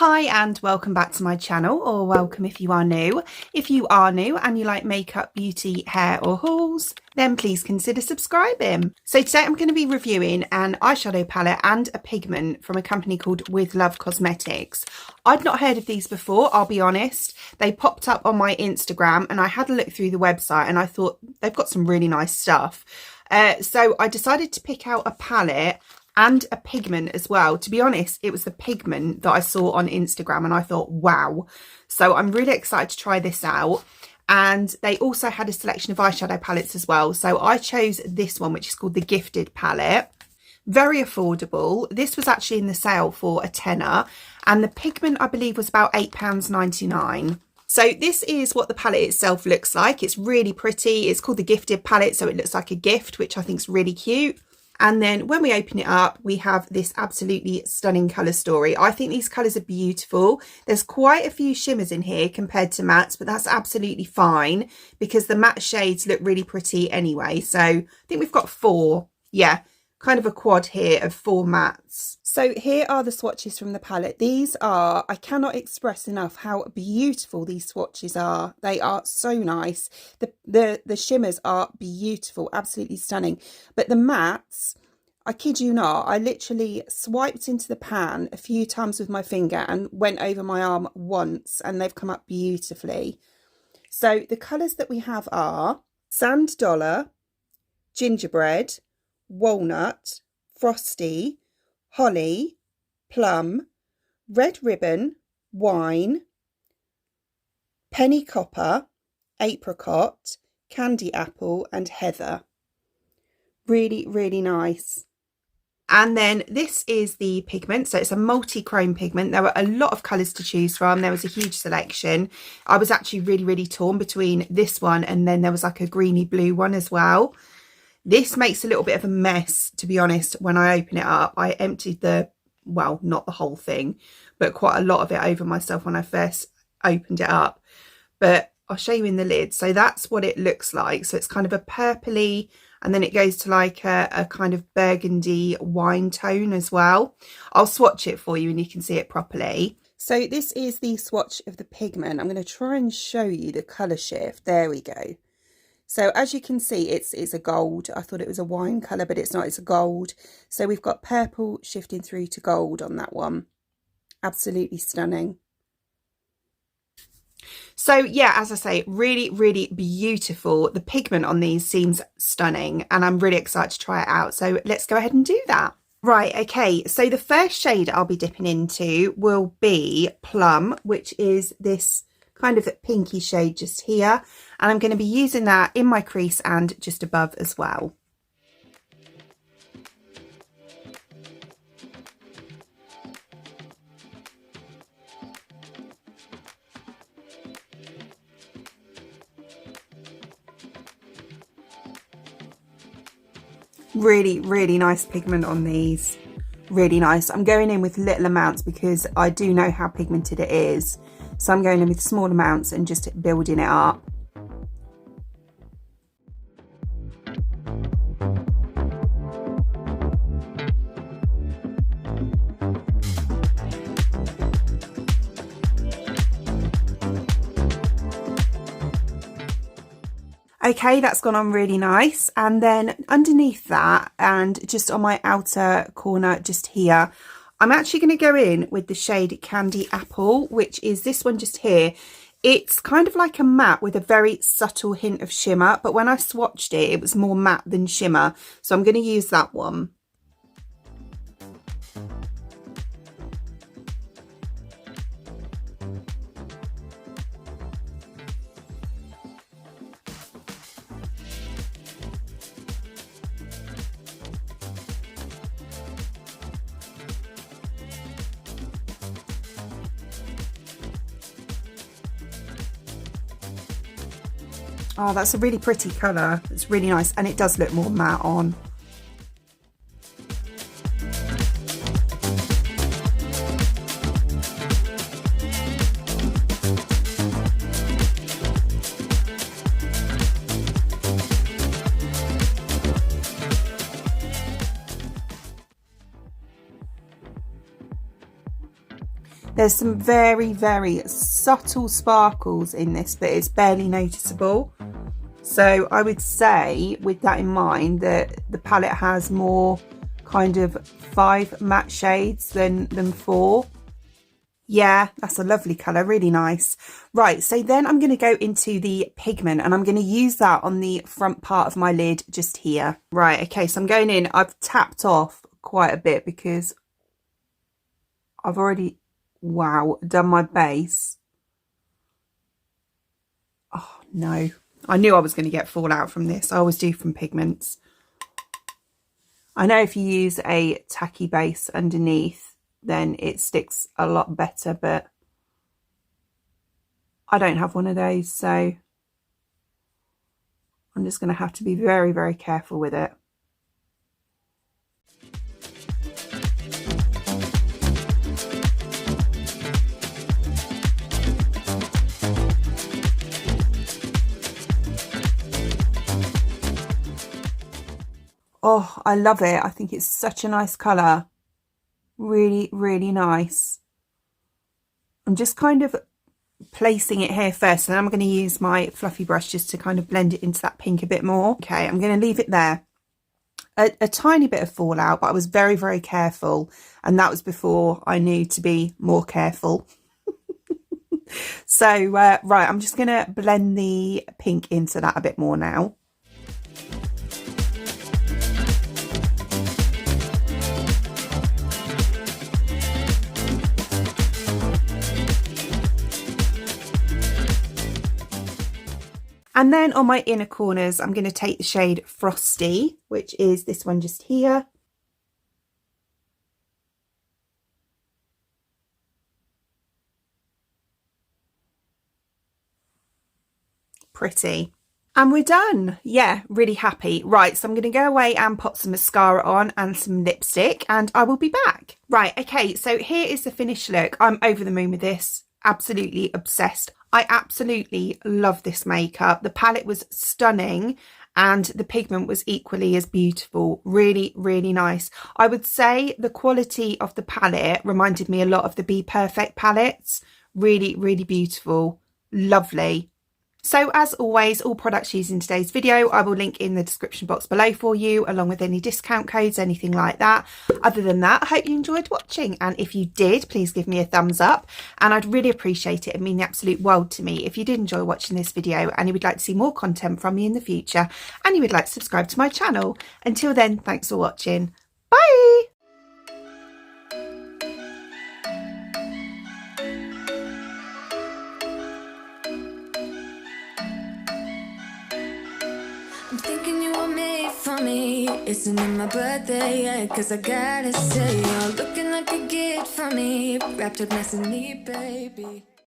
Hi and welcome back to my channel, or welcome if you are new. If you are new and you like makeup, beauty, hair or hauls, then please consider subscribing. So today I'm going to be reviewing an eyeshadow palette and a pigment from a company called With Love Cosmetics. I'd not heard of these before, I'll be honest. They popped up on my Instagram and I had a look through the website and I thought they've got some really nice stuff. So I decided to pick out a palette and a pigment as well. To be honest, it was the pigment that I saw on Instagram and I thought, wow. So I'm really excited to try this out. And they also had a selection of eyeshadow palettes as well. So I chose this one, which is called the Gifted palette. Very affordable. This was actually in the sale for a tenner. And the pigment, I believe, was about £8.99. So this is what the palette itself looks like. It's really pretty. It's called the Gifted palette, so it looks like a gift, which I think is really cute. And then when we open it up, we have this absolutely stunning colour story. I think these colours are beautiful. There's quite a few shimmers in here compared to mattes, but that's absolutely fine because the matte shades look really pretty anyway. So I think we've got four. Yeah, kind of a quad here of four mattes. So here are the swatches from the palette. These are, I cannot express enough how beautiful these swatches are. They are so nice. The shimmers are beautiful, absolutely stunning. But the mattes, I kid you not, I literally swiped into the pan a few times with my finger and went over my arm once and they've come up beautifully. So the colours that we have are Sand Dollar, Gingerbread, Walnut, Frosty, Holly, Plum, Red Ribbon, Wine, Penny Copper, Apricot, Candy Apple and Heather. Really, really nice. And then this is the pigment. So it's a multi-chrome pigment. There were a lot of colours to choose from. There was a huge selection. I was actually really, really torn between this one and then there was like a greeny blue one as well. This makes a little bit of a mess, to be honest. When I open it up, I emptied well, not the whole thing, but quite a lot of it over myself when I first opened it up. But I'll show you in the lid. So that's what it looks like. So it's kind of a purpley, and then it goes to like a kind of burgundy wine tone as well. I'll swatch it for you and you can see it properly. So this is the swatch of the pigment. I'm going to try and show you the colour shift. There we go. So as you can see, it's a gold. I thought it was a wine colour, but it's not. It's a gold. So we've got purple shifting through to gold on that one. Absolutely stunning. So yeah, as I say, really, really beautiful. The pigment on these seems stunning and I'm really excited to try it out. So let's go ahead and do that. Right, okay, so the first shade I'll be dipping into will be Plum, which is this kind of pinky shade just here, and I'm going to be using that in my crease and just above as well. Really, really nice pigment on these. Really nice. I'm going in with little amounts because I do know how pigmented it is. So I'm going in with small amounts and just building it up. Okay, that's gone on really nice. And then underneath that and just on my outer corner just here, I'm actually going to go in with the shade Candy Apple, which is this one just here. It's kind of like a matte with a very subtle hint of shimmer, but when I swatched it, it was more matte than shimmer. So I'm going to use that one. Oh, that's a really pretty colour. It's really nice and it does look more matte on. There's some very, very subtle sparkles in this, but it's barely noticeable. So I would say, with that in mind, that the palette has more kind of 5 matte shades than 4. Yeah, that's a lovely colour, really nice. Right, so then I'm going to go into the pigment and I'm going to use that on the front part of my lid just here. Right, okay, so I'm going in. I've tapped off quite a bit because I've already, wow, done my base. Oh, no. I knew I was going to get fallout from this. I always do from pigments. I know if you use a tacky base underneath, then it sticks a lot better, but I don't have one of those, so I'm just going to have to be very, very careful with it. Oh, I love it. I think it's such a nice colour. Really, really nice. I'm just kind of placing it here first, and then I'm going to use my fluffy brush just to kind of blend it into that pink a bit more. Okay, I'm going to leave it there. A tiny bit of fallout, but I was very, very careful, and that was before I knew to be more careful. So, right, I'm just going to blend the pink into that a bit more now. And then on my inner corners, I'm going to take the shade Frosty, which is this one just here. Pretty. And we're done. Yeah, really happy. Right, so I'm going to go away and pop some mascara on and some lipstick, and I will be back. Right, okay, so here is the finished look. I'm over the moon with this. Absolutely obsessed. I absolutely love this makeup. The palette was stunning and the pigment was equally as beautiful. Really, really nice. I would say the quality of the palette reminded me a lot of the Be Perfect palettes. Really, really beautiful. Lovely. So as always, all products used in today's video, I will link in the description box below for you, along with any discount codes, anything like that. Other than that, I hope you enjoyed watching. And if you did, please give me a thumbs up. And I'd really appreciate it. It'd mean the absolute world to me if you did enjoy watching this video and you would like to see more content from me in the future and you would like to subscribe to my channel. Until then, thanks for watching. Bye! I'm thinking you were made for me. Isn't it my birthday yet? Cause I gotta say, you're looking like a gift for me, wrapped up nice and neat, baby.